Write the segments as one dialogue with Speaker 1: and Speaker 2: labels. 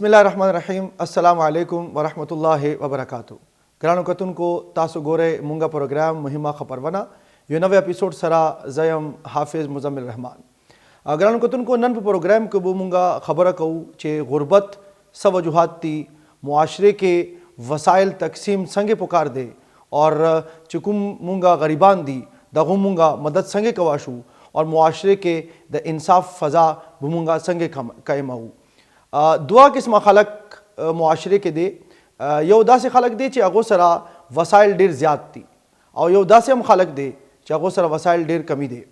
Speaker 1: बिस्मिल्लाहिर्रहमानिर्रहीम अस्सलामु अलैकुम वरहमतुल्लाहि वबरकातुहू। ग्रानो कतुन को तासु गोरे मुंगा प्रोग्राम मुहिमा खपरवना यो नवे एपिसोड सरा जयम हाफिज मुजम्मिल रहमान। ग्रानो कतुन को नन प्रोग्राम को बो मुंगा खबर कहू चे गुरबत सब वजूहात ती मुआशरे के वसाइल तकसीम संगे पुकार दे और चुकुम मुंगा गरीबान दी दगु मुंगा मदद संगे कवाशू और मुआशरे के द इंसाफ फ़ज़ा बुमुंगा संगे कायमाऊ। दुआ किस्म खलक मुआशरे के दे यौदा से खलक दे चे अगो सरा वसाइल डेर ज़्याद ती और यौदा से हम खलक दे चे अगो सरा वसाइल डेर कमी दे।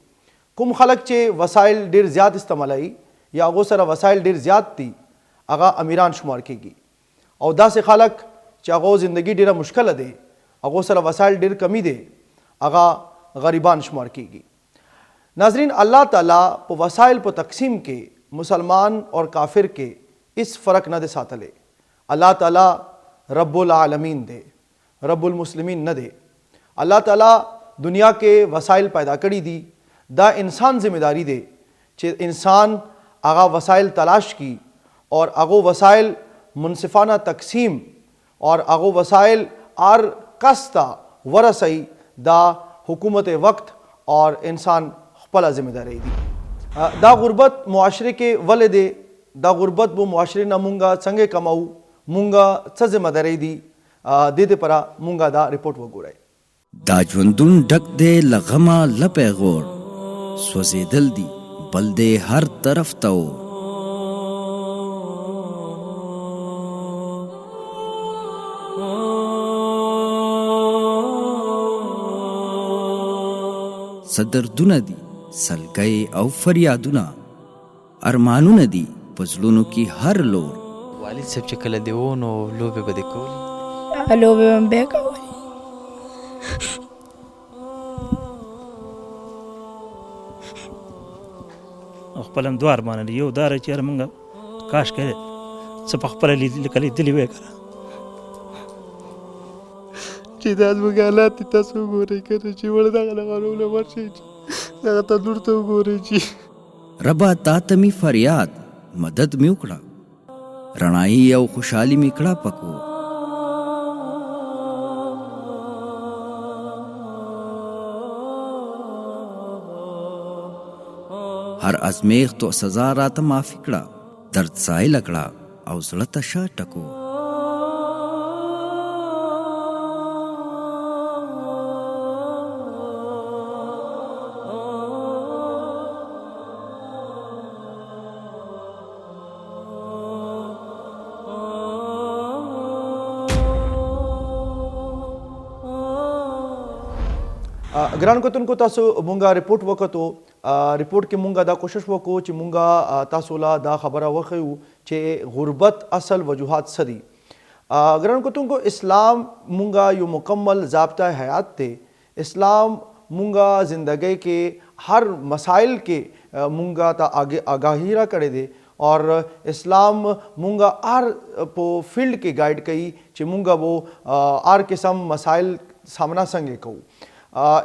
Speaker 1: कुम खलक चे वसाइल डेर ज़्याद इस्तेमाल आई या अगो सरा वसाइल डेर ज़्याद ती अगा अमीरान शुमार केगी और दा से खलक चे अगो ज़िंदगी डेरा मुश्किल दे अगो सरा वसाइल डेर कमी दे अगा गरीबान शुमार केगी। नाजरीन, अल्लाह ताला प वसाइल प तकसीम के मुसलमान और काफिर के इस फ़र्क न दे सातले। अल्लाह ताला रब्बुल आलमीन दे, रब्बुल मुस्लिमीन न दे। अल्लाह ताला दुनिया के वसाइल पैदा करी दी दा इंसान ज़िम्मेदारी दे चे इंसान आगा वसाइल तलाश की और आगो वसाइल मुनसिफाना तकसीम और आगो वसाइल आर कस्ता वरसई दा हुकूमत वक्त और इंसान पला ज़िम्मेदारी दी। दा गुरबत मुआशरे के वले दे दा गुरबत वो मुआशरे ना मुंगा संगे कमाऊ मुंगा च ज़िम्मेदारी दी दे दे परा मुंगा दा रिपोर्ट वगुराई।
Speaker 2: दा ژوندون ډک دے لغما لپے غور سوزیدل دی بل دے ہر طرف تو صدر دونه دی سلګي او فریادونه ارمانونه دی پزړونو کی هر لور
Speaker 3: والد صاحب چې کله دی و نو لوبه به د کولی
Speaker 4: لوبه هم به کولی
Speaker 5: خپل هم دوه ارمان لري یو دا چې موږ کاش کړي څه په خپل لیکلي دلی وې کړه
Speaker 6: چې دا زموږ حالات تاسو وګورئ کنه چې وړ دغه لغړونه ورشي دغه تنور ته وګورئ چې
Speaker 2: ربا تا تمی فریاد مدد می وکړه رڼایي او خوشحالي می کړه پکو هر ازمیخت او سزا راته معافي کړه درد سایل کړه او زړه ته شا ټکو
Speaker 1: ग्रान कतुन को तासो मुंगा रिपोर्ट वकतो रिपोर्ट के मुंगा दा कोशिश वको चे मुंगा तासोला दा खबरा वखयू चे गुरबत असल वजूहात सदी। ग्रान कतुन को इस्लाम मुंगा यो मुकम्मल ज़ाब्ता हयात थे। इस्लाम मुंगा ज़िंदगी के हर मसाइल के मुंगा ता आगे आगाहीरा करे दे और इस्लाम मुंगा आर पो फील्ड के गाइड कई चे मुंगा वो आर किस्म मसाइल सामना संगे कहू।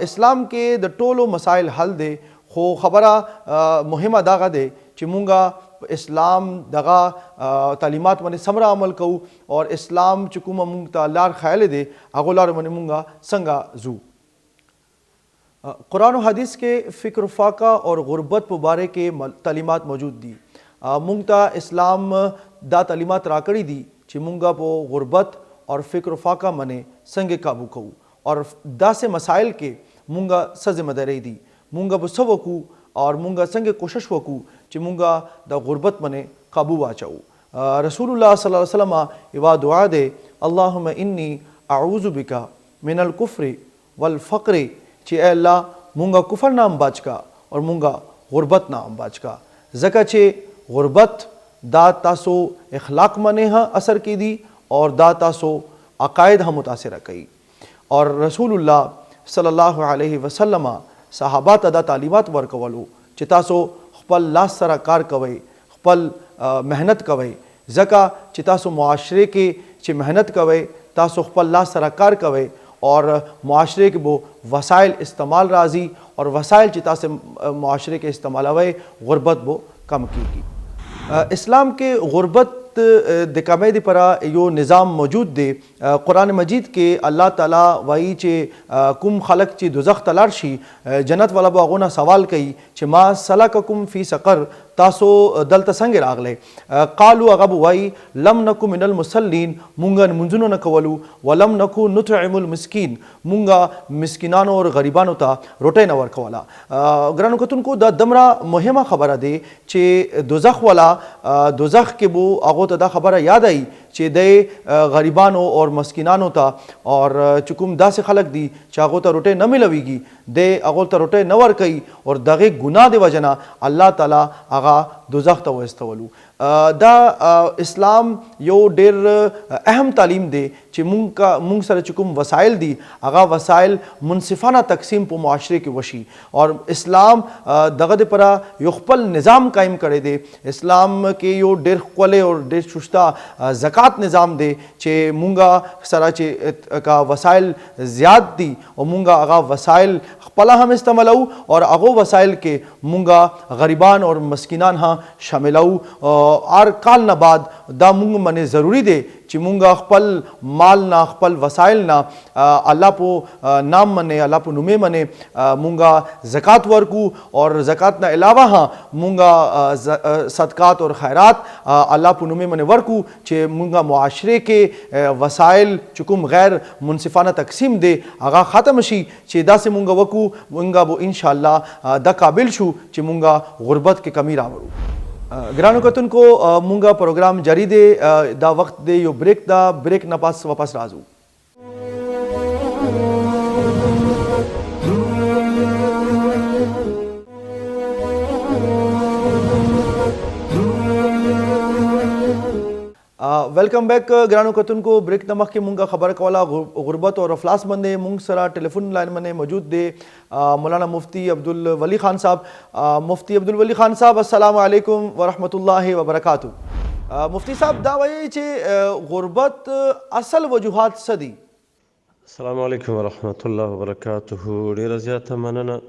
Speaker 1: इस्लाम के द टोलो मसाइल हल दे खो खबरा मुहिमा दागा दे चे मुंगा इस्लाम दगा तालीमात मने समरा अमल कहू और इस्लाम चुकुमा मुंगता लार ख्याल दे अगोलार मने मुंगा संगा जू। कुरान और हदीस के फ़िक्र फ़ाका और गुरबत मुबारे के तालीमात मौजूद दी। मुंगता इस्लाम दा तालीमात राकड़ी दी चे मुंगा पो गुरबत और फ़िक्र फ़ाका मने संगे काबू कहू और दा से मसाइल के मुंगा ज़िम्मेदारी दी मुंगा बुस्सा वकू और मुंगा संगे कोशिश वकू चे मुंगा दा गुरबत मने काबू वाचाऊ। रसूलुल्लाह सल्लल्लाहु अलैहि वसल्लम इवा दुआ दे अल्लाहुम्मा इन्नी अऊज़ु बिका मिनल कुफ्रि वल फ़क्रि चे अल्लाह मुंगा कुफर नाम बाचका और मुंगा गुरबत नाम बाचका ज़का चे गुरबत दा तासो इखलाक मने हाँ असर की दी और दा तासो अकायद हम मुतासिर कई और रसूलुल्लाह सल्लल्लाहु अलैहि वसल्लम सहाबा तदा तालीमात वर्कवलु चितासो खपल लास सरा कार कवई खपल मेहनत कवई ज़का चितासो मुआशरे के चे मेहनत कवई तासो खपल लास सरा कार कवई और मुआशरे के वो वसाइल इस्तेमाल राजी और वसाइल चिता से मुआशरे के इस्तेमाल अवे गुरबत वो कम की। इस्लाम के गुरबत د کمۍ دپاره یو نظام موجود دی. قرآن مجید کې الله تعالی وایي چې کوم خلک چې دوزخ ته لاړ شي جنت والا به هغو نه سوال کوي چې ما سلککم فی سقر، تاسو دلته څنګه راغلی؟ قالو هغه به وایي لم نکو من المصلین، مونږ لمونځونه نه کولو، ولم نکو نطعم المسکین، مونږ مسکینانو او غریبانو ته روټۍ نه ورکوله. ګرانو کتونکو دا دومره مهمه خبره دی چې دوزخ والا دوزخ کې به هغو ته دا خبره یاد آئی چې د غریبانو اور مسکینانو ته اور چې کوم داسې خلک دي چې هغو ته روټۍ نه ملویږي د هغو ته روټۍ نه ورکوي اور دغې ګناه د وجه نه الله تعالی هغه دوزخ ته وایستولو. دا اسلام یو ډېر اهم تعلیم دی چې مونږ سره چې کوم وسایل دي هغه وسایل منصفانه تقسیم په معاشره کې وشي اور اسلام دغه دپاره یو خپل نظام قایم کړی دی. اسلام کې یو ډېر ښکلی او ډېر ششته زکات نظام دی چې مونږ سره چې کا وسایل زیات دي او مونږ هغه وسایل خپله هم استعمالو اور هغو وسایل کې مونږ غریبان اور مسکینان هم شاملو. هر کال نه بعد دا مونږ باندې ضروری دی چې مونږ خپل مال نه خپل وسایل نه الله په نام باندې الله په نومې باندې مونږ زکات ورکو اور زکات نه علاوه هم مونږ صدقات اور خیرات الله په نومې باندې ورکو چې مونږ معاشره کې وسایل چې کوم غیر منصفانه تقسیم دی هغه ختم شي چې داسې مونږ وکو مونږ به انشاءالله دا قابل شو چې مونږ غربت کې کمی راوړو. ګرانو کتونکو مونږه پروګرام جاری دی. دا وخت دی یو بریک دا، بریک نه پاس واپس راځو. ویلکم بیک. ګرانو کتونکو بریک نه مخکې مونږه خبره کوله غربت او افلاس باندې. مونږ سره ټلیفون لاین باندې موجود دی مولانا مفتی عبدالولی خان صاحب. مفتی عبدالولی خان صاحب السلام علیکم ورحمۃ اللہ وبرکاتہ. مفتی صاحب دا وایي چې غربت اصل وجوهات څه دي؟
Speaker 4: السلام علیکم ورحمۃ الله وبرکاتہ. ډیره زیاته مننه.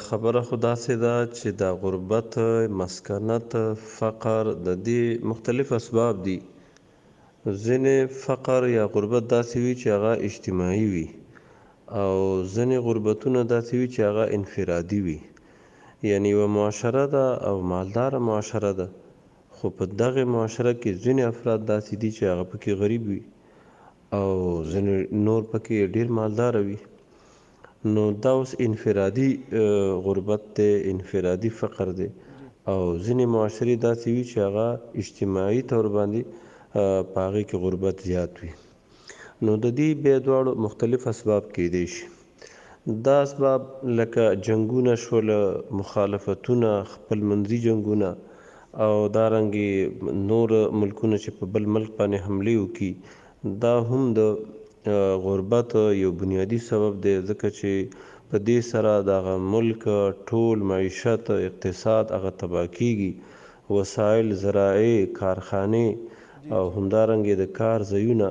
Speaker 4: خبره خو داسې ده چې دا غربت، مسکنت، فقر د دې مختلف اسباب دي. ځینې فقر یا غربت داسې وي چې هغه اجتماعي وي او ځینې غربتونه داسې وي چې هغه انفرادي وي. یعنی یوه معاشره ده او مالداره معاشره ده، خو په دغه معاشره کې ځینې افراد داسې دي چې هغه پکې غریب وي او ځینې نور پکې ډیر مالداره وي. نو دا اوس انفرادي غربت دی، انفرادي فقر دی. او ځینې معاشرې داسې وي چې هغه اجتماعي طور باندې په هغې کې غربت زیات وي. نو د دې بیا دواړو مختلف اسباب کیدی شي. دا اسباب لکه جنګونه شول، مخالفتونه، خپل منځي جنګونه او دارنګې نور ملکونه چې په بل ملک باندې حملې وکړي، دا هم د غربت یو بنیادی سبب دی. ځکه چې په دې سره دغه ملک ټول معیشت، اقتصاد هغه تباه کیږي. وسایل، زراعي، کارخانې او همدارنګې د کار ځایونه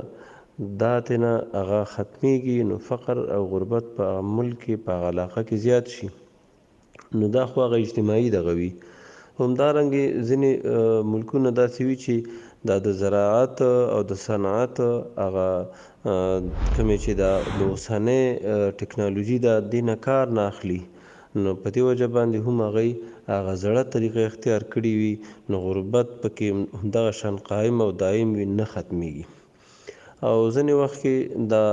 Speaker 4: دا تینا هغه ختمیږي. نو فقر او غربت په هغه ملک کې په هغه علاقه کې زیات شي. نو دا خو هغه اجتماعي دغه وي. همدارنګې ځینې ملکونه داسې وي چې دا د زراعت او د صنعت هغه کومې چې د اوسنۍ ټکنالوژي د دې نه کار نه اخلي، نو په دې وجه باندې هم هغوی هغه زړه طریقه اختیار کړي وي. نو غربت پکې همدغه شان قایم او دایم وي، نه ختمیږي. او ځینې وخت کې دا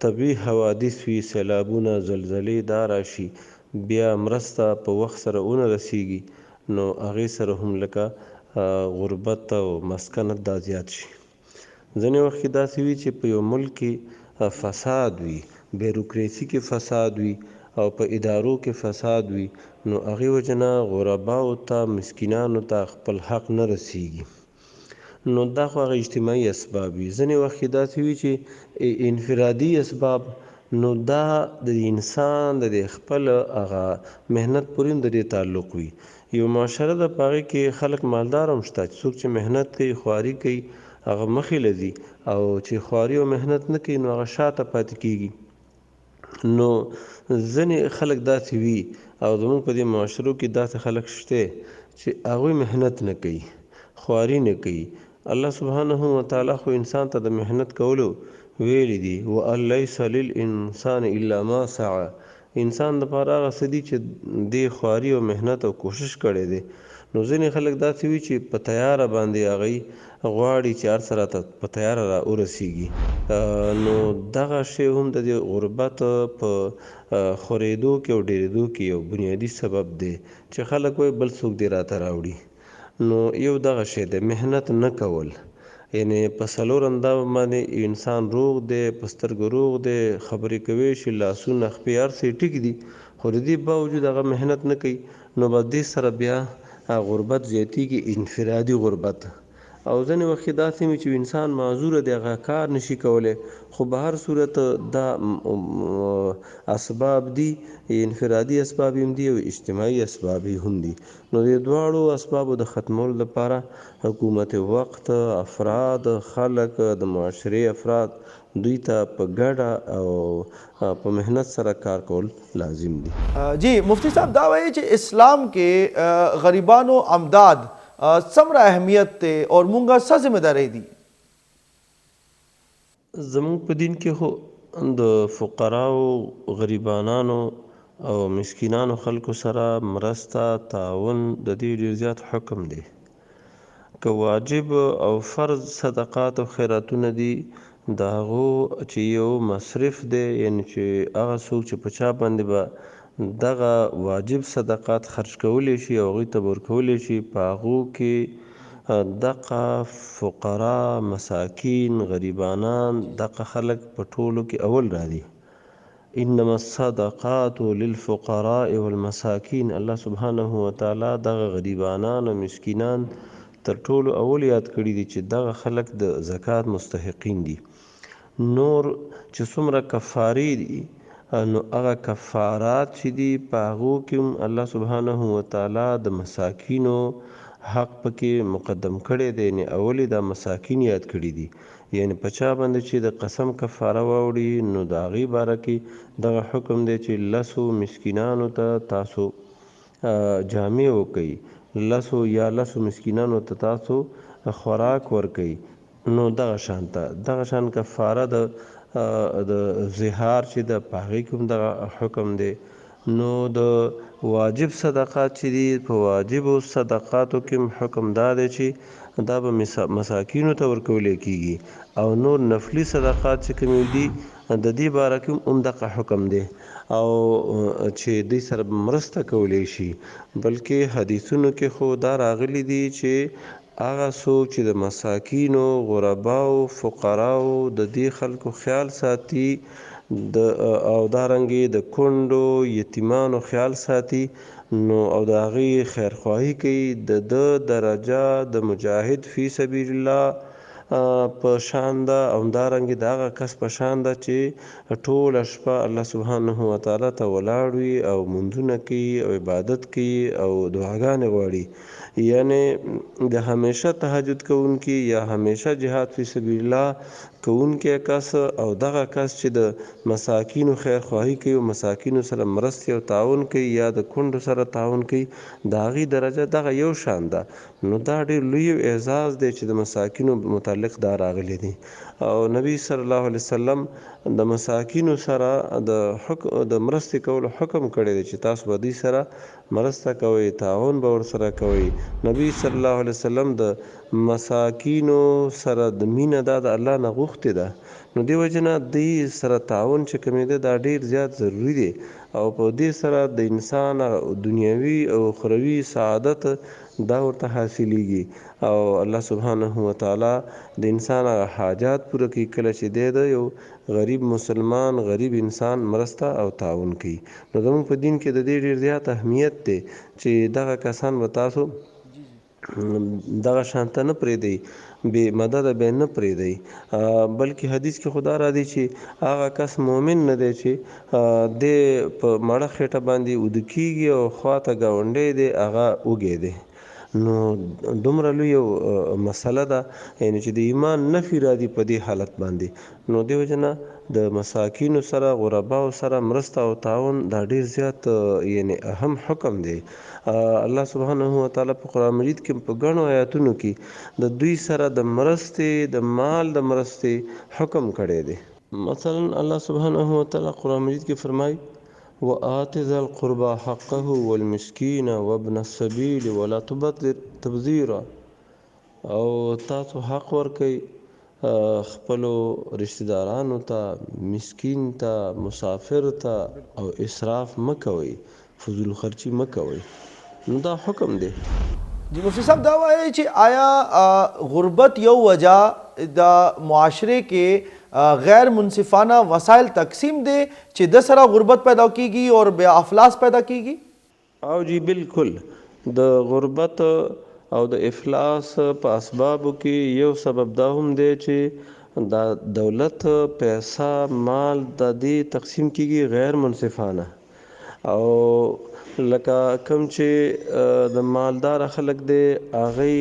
Speaker 4: طبیعي حوادث وي، سیلابونه، زلزلې دا راشي، بیا مرسته په وخت سره ونه رسیږي، نو هغې سره هم لکه غربت او مسکنت دا زیات شي. ځینې وخت کې داسې وي چې په یو ملک کې فساد وي، بیروکراسي کې فساد وي او په ادارو کې فساد وي، نو هغې وجه نه غرباو ته، مسکینانو ته خپل حق نه رسیږي. نو دا خو هغه اجتماعي اسباب وي. ځینې وخت کې داسې وي چې انفرادي اسباب، نو دا د انسان د خپل هغه مهنت پورې د دې تعلق وي. یو معاشره ده په هغې کې خلک مالدار هم شته، چې څوک چې مهنت کوي، خواري کوي، هغه مخې له ځي، او چې خواري او مهنت نه کوي نو هغه شاته پاتې کیږي. نو ځینې خلک داسې وي او زموږ په دې معاشرو کې داسې خلک شته چې هغوی مهنت نه کوي، خواري نه کوي. الله سبحانه وتعالی خو انسان ته د محنت کولو ویلی دي، وان لیس للانسان الا ما سعى. انسان د پاره هغه څه دي چې دې خواري او محنت او کوشش کړی دی. نو ځینې خلک داسې وي چې په تیاره باندې هغوی غواړي چې هر څه راته په تیاره را ورسیږي. نو دغه شی هم د دې غربت په خورېدو کې او ډېرېدو کې یو بنیادي سبب دی چې خلک وایي بل څوک دې راته راوړي. نو یو دغه شی دی محنت نه کول، یعنی په څلور اندام باندې انسان روغ دی، په سترګو روغ دی، خبرې کوي شي، لاسونه خپې هر څه ټیک دي، خو د دې باوجود هغه محنت نه کوي. نو به دې سره بیا غربت زیاتیږي، انفرادي غربت. او ځینې وخت داسې وي چې انسان معذوره دی، هغه کار نشي کولی، خو به هر صورت دا اسباب دي، انفرادي اسباب هم دي او اجتماعي اسباب هم دي. نو د دواړو اسبابو د ختمولو لپاره حکومت وقت، افراد، خلک، د معاشرې افراد دوی ته په ګډه او په محنت سره کار کول لازم دي.
Speaker 1: جی مفتی صاحب دا وایي چې اسلام کې غریبانو امداد څومره اهمیت دی او مونږه څه ذمہ داری دي؟
Speaker 4: زموږ په دین کې خو د فقراو، غریبانانو او مسکینانو خلکو سره مرسته، تعاون د دې ډېر زیات حکم دی. که واجب او فرض صدقات او خیراتونه دي، د هغو چې یو مصرف دی، یعنی چې هغه څوک چې په چا باندې به دغه واجب صدقات خرج کولی شي او هغوی ته به ورکولی شي، په هغو کې دغه فقرا، مساکین، غریبانان، دغه خلک په ټولو کې اول راځي. انما الصدقات للفقراء والمساکین. الله سبحانه وتعالی دغه غریبانان او مسکینان تر ټولو اول یاد کړي دي چې دغه خلک د زکات مستحقین دي. نور چې څومره کفارې دي، نو هغه کفارات چې دي په هغو کې هم الله سبحانه وتعالی د مساکینو حق پکې مقدم کړی دی، یعنې اول یې دا مساکین یاد کړي دي. یعنې په چا باندې چې د قسم کفاره واوړي، نو د هغې باره کې دغه حکم دی چې لسو مسکینانو ته تاسو جامې وکئ، لسو مسکینانو ته تاسو خوراک ورکئ. نو دغه شان کفاره د زهار چې د په هغې کې هم دغه حکم دی. نو د واجب صدقات چې دي، په واجبو صدقاتو کې هم حکم دا دی چې دا به مساکینو ته ورکولی کېږي، او نور نفلي صدقات چې کومې دي د دې باره کې هم دغه حکم دی، او چې دوی سره مرسته کولی شي. بلکې حدیثونو کې خو دا راغلی دي چې هغه څوک چې د مساکینو، غرباو، فقراو د دې خلکو خیال ساتي، او دارنګې د کونډو، یتیمانو خیال ساتي، نو او د هغې خیرخواهي کوي، د درجه د مجاهد فی سبیل الله په شان ده، او همدارنګې د هغه کس په شان ده چې ټوله شپه الله سبحانه وتعالی ته ولاړ وي او لمونځونه کوي او عبادت کوي او دعاګانې غواړي. یعنې د همیشه تهجد کوونکي یا همیشه جهاد فی سبیل الله کوونکی کس، او دغه کس چې د مساکینو خیرخواهي کوي او مساکینو سره مرستې او تعاون کوي یا د کونډو سره تعاون کوي، د هغې درجه دغه یو شان ده. نو دا ډېر لوی اعزاز دی چې د مساکینو متعلق دا راغلی دی. او نبی صلی الله علیه وسلم د مساکینو سره د مرستې کولو حکم کړی دی چې تاسو به دوی سره مرسته کوئ، تعاون به ورسره کوئ. نبی صلی الله علیه وسلم د مساکینو سره د مینه دا د الله نه غوښتې ده. نو دې وجې نه دوی سره تعاون چې کومې ده دا ډېر زیات ضروري دی، او په دې سره د انسان دنیوي او اخروي سعادت دا ورته حاصلیږي، او الله سبحانه وتعالی د انسان هغه حاجات پوره کوي کله چې دی د یو غریب مسلمان، غریب انسان مرسته او تعاون کوي. نو زموږ په دین کې د دې ډېر زیات اهمیت دی چې دغه کسان به تاسو دغه شانته نه پرېږدئ، بې مدده به یې نه پرېږدئ. بلکې حدیث کې خو دا راځي چې هغه کس مؤمن نه دی چې دی په مړه خېټه باندې اوده کېږي او خواته ګاونډی دی هغه وږی دی. نو دومره لوی یو مسله ده، یعنې چې د ایمان نفي راځي په دې حالت باندې. نو دې وجه نه د مساکینو سره غرباو سره مرسته او تعاون دا ډیر زیات یعنې اهم حکم دی. الله سبحانه وتعالی په قرآن مجید کې په ګڼو آیاتونو کې د دوی سره د مرستې د مال د مرستې حکم کړی دی. مثلا الله سبحانه وتعالی قرآن مجید کې فرمایي وآت ذا القربى حقه والمسكين وابن السبيل ولا تبذر تبذيرا، او تاسو حق ورکړئ خپلو رشتہ دارانو ته، مسکین ته، مسافر ته، او اسراف مکوئ، فضول خرچی مکوئ. نو دا حکم دی.
Speaker 1: جی مفتی صاحب دا وایي چې آیا غربت یو وجہ د معاشرے کې غیر منصفانه وسایل تقسیم دی چې د سره غربت پیدا کیږي اور بے افلاس پیدا کیږي؟
Speaker 4: او جی بالکل، د غربت او د افلاس په اسبابو کې یو سبب دا هم دی چې دا دولت پیسہ مال د دې تقسیم کیږي غیر منصفانه، او لکه کوم چې د مالدار خلک دی هغه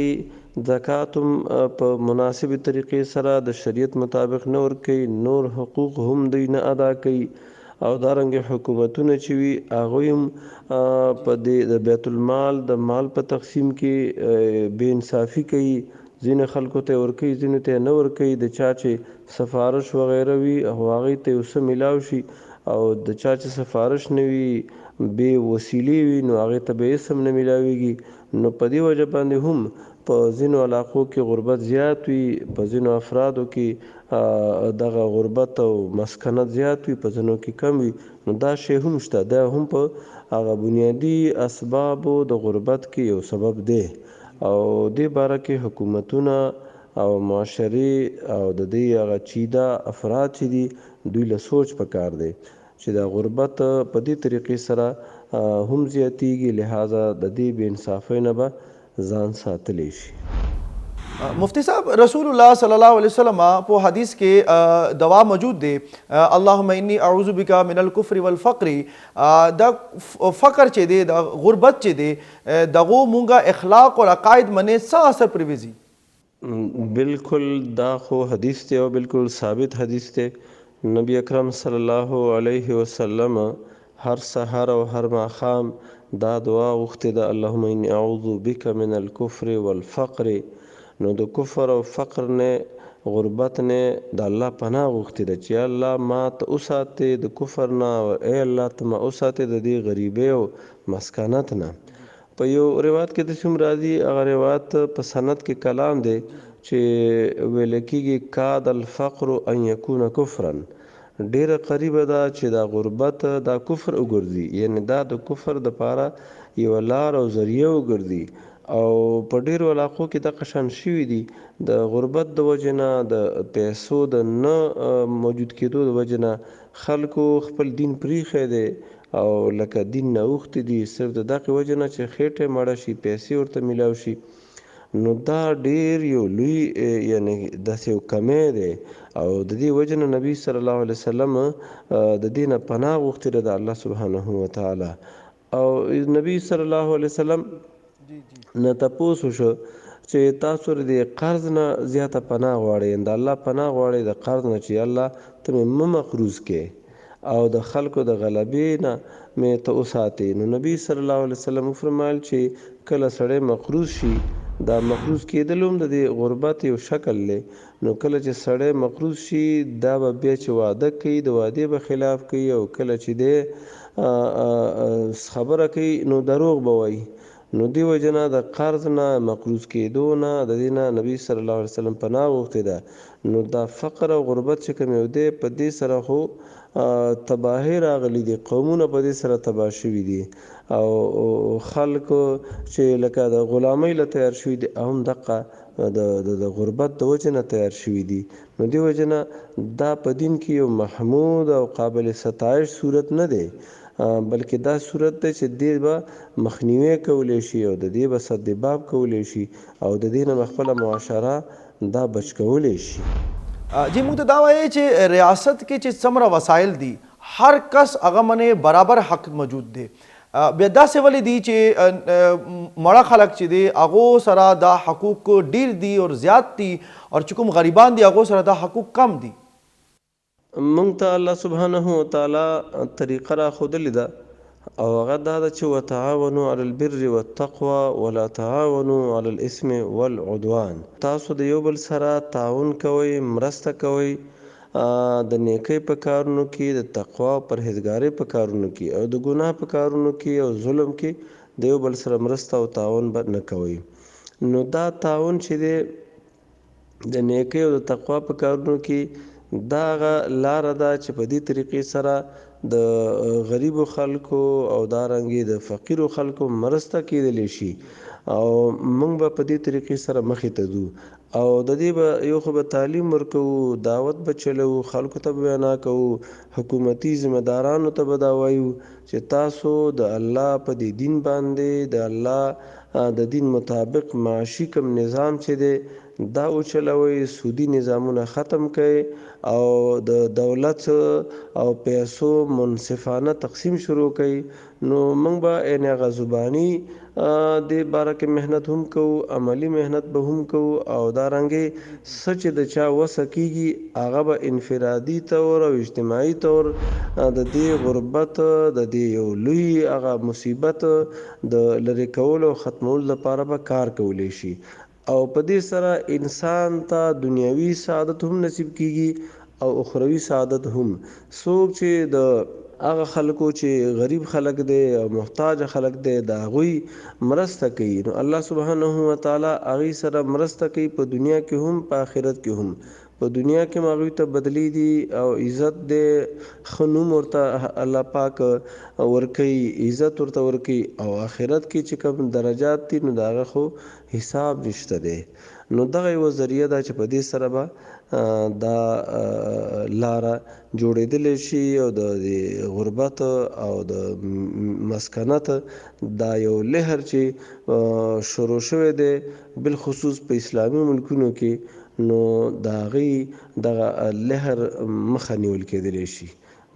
Speaker 4: زکات هم په مناسبې طریقې سره د شریعت مطابق نه ورکوي، نور حقوق هم دوی نه ادا کوي، او دارنګه حکومتونه چې وي هغوی هم په دې د بیت المال د مال په تقسیم کې بې انصافي کوي، ځینې خلکو ته ورکوي ځینو ته نه ورکوي. د چا چې سفارش وغیره وي هغوی ته یو څه میلاو شي، او د چا چې سفارش نه وي بې وسیلې وي نو هغې ته به اسم نه میلاویږي. نو په دې وجه باندې هم په ځینو علاقو کې غربت زیات وي، په ځینو افرادو کې دغه غربت او مسکنت زیات وي، په ځینو کې کم وي. نو دا شی هم شته، دا هم په هغه بنیادي اسبابو د غربت کې یو سبب دی، او دې باره کې حکومتونه او معاشرې او د دې هغه چیده افراد چې دي دوی له سوچ پکار دی چې دا غربت په دې طریقې سره هم زیاتیږي، لہذا د دې بې انصافۍ نه به ځان ساتلی شي.
Speaker 1: مفتی صاحب رسول الله صلی الله علیه وسلم په حدیث کې دوا موجود دی اللهم انی اعوذ بک من الکفر والفقر. دا فقر چې دی د غربت چې دی دغه مونږه اخلاق او عقاید باندې څه اثر پرويزي؟
Speaker 4: بالکل دا خو حدیث دی او بالکل ثابت حدیث دی. نبی اکرم صلی الله علیه وسلم هر سحر او هر ماښام دا دعا غوښتې ده اللهم انی اعوذ بک من الکفر والفقر. نو د کفر او فقر نه غربت نه د الله پناه غوښتې ده چې الله ما ته وساتې د کفر نه، او ای الله ته ما وساتې د دې غریبۍ او مسکنت نه. په یو روایت کې داسې هم راځي، هغه روایت په سند کې کلام دی چې ویل کېږي کاد الفقر ان یکون کفرا، ډیره قریبه ده چې دا غربت دا کفر وګرځي، یعنی دا د کفر د پاره یو لار او ذریعه وګرځي. او په ډیرو علاقو کې دغه شان شوي دي د غربت د وجې نه، د پیسو د نه موجود کېدو د وجې نه خلکو خپل دین پریښی دی، او لکه دین نه اوښتي دي صرف د دغې وجې نه چې خېټه مړه شي، پیسې ورته میلاو شي. نو دا ډیر یو لوی یعنی داسې یو کمی دی، او د دې وجې نه نبی صلی الله علیه وسلم د دې نه پناه غوښتې ده د الله سبحانه وتعالی. او نبی صلی الله علیه وسلم نه تپوس وشو چې تاسو د قرض نه زیاته پناه غواړئ، د الله پناه غواړئ د قرض نه چې الله ته مې مه مقروض کې، او د خلکو د غلبې نه مې ته وساتې. نو نبی صلی الله علیه وسلم وفرمایل چې کله سړی مقروض شي، دا مقروض کېدل هم د دې غربت یو شکل دی. نو کله چې سړی مقروض شي دا به بیا چې واده کوي د وعدې به خلاف کوي، او کله چې دی خبره کوي نو دروغ به وایي. نو دې وجه نه د قرض نه مقروض کېدو نه د دې نه نبی صلی الله علیه وسلم پناه غوښتې ده. نو دا فقر او غربت چې کوم یو دی په دې سره خو تباهي راغلی دي، قومونه په دې سره تباه شوي دي، او خلکو چې لکه د غلامۍ له تیار شوي دي هم دقه د غربت د وجې نه تیار شوي دي. نو دې وجې نه دا په دین کې یو محمود او قابل ستایش صورت نه دی، بلکې دا صورت دی چې دې به مخنیوی کولی شي، او د دې به سد باب کولی شي، او د دې نه خپله معاشره دا بچ کولی شي.
Speaker 1: جی موږ ته دا وایي چې ریاست کې چې څومره وسایل دي هر کس هغه باندې برابر حق موجود دی. بیا داسې ولې دي چې مړه خلک چې دی هغو سره دا حقوق ډیر دي او زیات دي او چې کوم غریبان دي هغو سره دا حقوق کم دي؟
Speaker 4: مونږ ته الله سبحانه وتعالی طریقه راښودلې ده او هغه دا ده چې وتعاونوا علی البر والتقوى ولا تعاونوا علی الاثم والعدوان. تاسو د یو بل سره تعاون کوئ، مرسته کوئ د نیکۍ په کارونو کې، د تقوا او پرهیزګارۍ په کارونو کې، او د ګناه په کارونو کې او ظلم کې د یو بل سره مرسته او تعاون به نه کوئ. نو دا تعاون چې دی د نیکۍ او د تقوا په کارونو کې دا هغه لاره ده چې په دې طریقې سره د غریبو خلکو او دارنګې د فقیرو خلکو مرسته کیدلی شي او موږ به په دې طریقې سره مخې ته ځو او د دې به یو خو به تعلیم ورکوو، دعوت به چلوو، خلکو ته به وینا کوو، حکومتي ذمه دارانو ته به دا وایو چې تاسو د الله په دې دین باندې د الله د دین مطابق معاشي کوم نظام چې دی دا وچلوئ، سودي نظامونه ختم کړئ او د دولت او پیسو منصفانه تقسیم شروع کړئ. نو موږ به یعنې هغه زباني دې باره کې محنت هم کوو، عملی محنت به هم کوو او دارنګې څه چې د چا وسه کېږي هغه به انفرادي طور او اجتماعي طور د دې غربت د دې یو لوی هغه مصیبت د لرې کولو او ختمولو لپاره به کار کولی شي او په دې سره انسان ته دنیوي سعادت هم نصیب کیږي او اخروي سعادت هم. څوک چې د هغه خلکو چې غریب خلک دی او محتاج خلک دی د هغوی مرسته کوي نو الله سبحانه وتعالی هغوی سره مرسته کوي په دنیا کې هم په آخرت کې هم. په دنیا کې هم هغوی ته بدلی دي او عزت دی، ښه نوم ورته الله پاک ورکوي، عزت ورته ورکوي او آخرت کې چې کوم درجات دي نو د هغه خو حساب نشته دی. نو دغه یوه ذریعه ده چې په دې سره به دا لاره جوړېدلی شي او د غربت او د مسکنت دا یو لهر چې شروع شوی دی بالخصوص په اسلامي ملکونو کې نو د هغې دغه لهر مخه نیول کېدلی شي.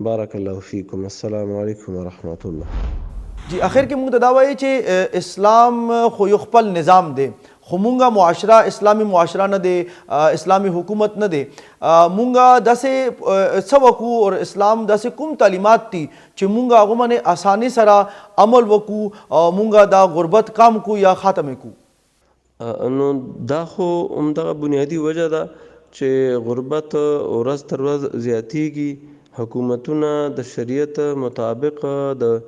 Speaker 4: بارک الله فیکم. السلام علیکم ورحمت الله.
Speaker 1: جی اخر کې موږ ته دا وایي چې اسلام خو یو خپل نظام دی خو مونږه معاشره اسلامي معاشره نه دی، اسلامي حکومت نه دی. مونږه داسې څه وکړو او اسلام داسې کوم تعلیمات دي چې مونږه هغو باندې اساني سره عمل وکړو او مونږه دا غربت کم کړو یا ختم کړو؟
Speaker 4: نو دا خو همدغه بنیادي وجه ده چې غربت ورځ تر ورځ زیاتیږي. حکومتونه د شریعت مطابق د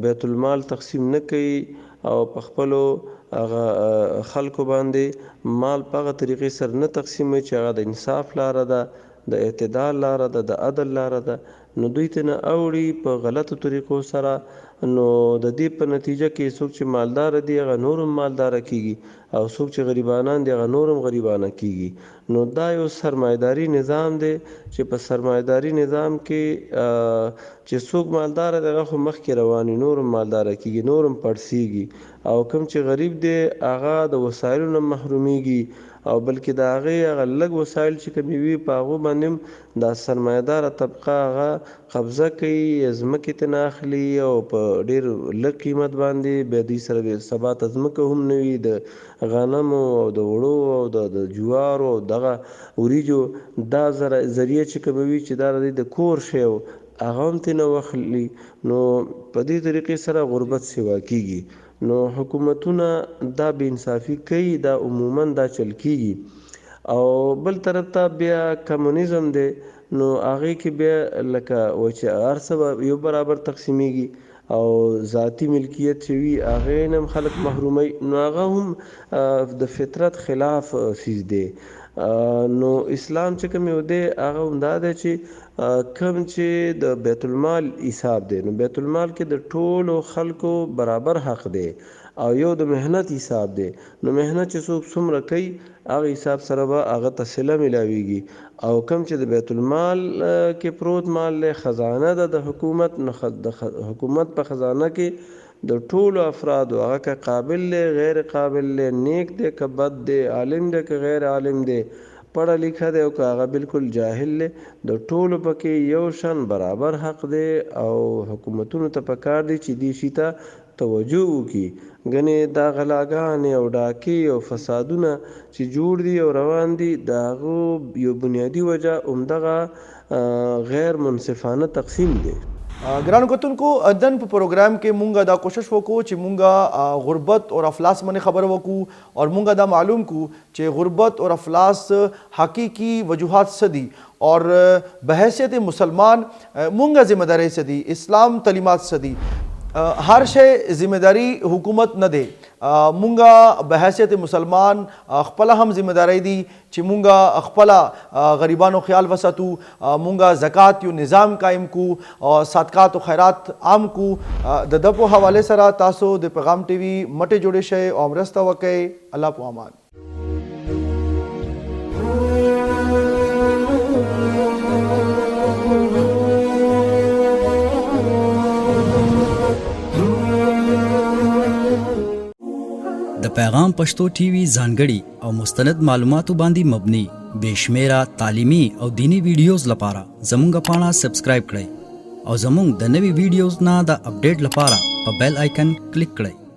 Speaker 4: بیت المال تقسیم نه کوي او په خپلو هغه خلکو باندې مال په هغه طریقې سره نه تقسیموي چې هغه د انصاف لاره ده، د اعتدال لاره ده، د عدل لاره ده. نو دوی ته نه اوړي په غلطو طریقو سره. نو د دې په نتیجه کې څوک چې مالدار دي هغه نور هم مالداره کیږي او څوک چې غریبانان دي هغه نور هم غریبانه کیږي. نو دا یو سرمایداري نظام دی چې په سرمایداري نظام کې چې څوک مالدار دی هغه خو مخکې روان وي، نور هم مالداره کیږي، نور هم پړسیږي او کوم چې غریب دی هغه د وسایلو نه محرومیږي او بلکې د هغې هغه لږ وسایل چې کومې وي په هغو باندې هم دا سرمایهداره طبقه هغه قبضه کوي، ځمکې ترې نه اخلي او په ډېر لږ قیمت باندې بیا دوی سره سبا ته ځمکه هم نه وي، د غنمو او د وړو او د جوارو او دغه وریجو دا ذریعه چې کومې وي چې دا د دوی د کور شی هغه هم ترې نه واخلي. نو په دې طریقې سره غربت سوا کیږي. نو حکومتونه دا بې انصافي کوي، دا عموما دا چل کیږي او بل طرف ته بیا کمونیزم دی نو هغې کې بیا لکه و چې هر څه به یو برابر تقسیمیږي او ذاتي ملکیت چې وي هغې نه هم خلک محروموي. نو هغه هم د فطرت خلاف څیز دی. نو اسلام چې کوم یو دی هغه هم دا دی چې کوم چې د بیت المال حساب دی نو بیت المال کې د ټولو خلکو برابر حق دی او یو د مهنت حساب دی. نو مهنت چې څوک څومره کوي هغه حساب سره به هغه ته صله میلاویږي او کوم چې د بیت المال کې پروت مال دی خزانه ده د حکومت، نو د حکومت په خزانه کې د ټولو افرادو هغه که قابل دی غیر قابل دی، نیک دی که بد دی، عالم دی که غیر عالم دی، پړه لیکه دی او که هغه بالکل جاهل دی، د ټولو پکې یو شان برابر حق دی او حکومتونو ته پکار دی چې دې شي ته توجه وکړي. ګنې دا غلاګانې او ډاکې او فسادونه چې جوړ دي او روان دي د هغو یو بنیادي وجه همدغه غیر منصفانه تقسیم دی.
Speaker 1: ګرانو کتونکو دن په پروګرام کې مونږه دا کوشش وکړو چې مونږه غربت او افلاس باندې خبر وکړو او مونږه دا معلوم کو چې غربت او افلاس حقیقی وجوهات څه دي اور بحیثیت مسلمان مونږه ذمہ داری څه دي، اسلام تعلیمات څه دي. هر شی ذمہ داری حکومت نه دی، مونږه بحیثیت مسلمان خپل هم ذمہ داری دی چې مونږه خپل غریبانو خیال وساتو، مونږه زکات یو نظام قائم کو او صدقات او خیرات عام کو. د دغه حواله سره تاسو د پیغام ټي وي مټه جوړې شئ او مرسته وکړئ. الله په امان.
Speaker 2: د پیغام پښتو ټي وي ځانګړي او مستند معلوماتو باندې مبني بشمیره تعلیمي او دینی ویډیوز لپاره زموږ پاڼه سبسکرایب کړئ او زموږ د نوي ویډیوز نه د اپډیټ لپاره په بیل آیکن کلیک کړئ.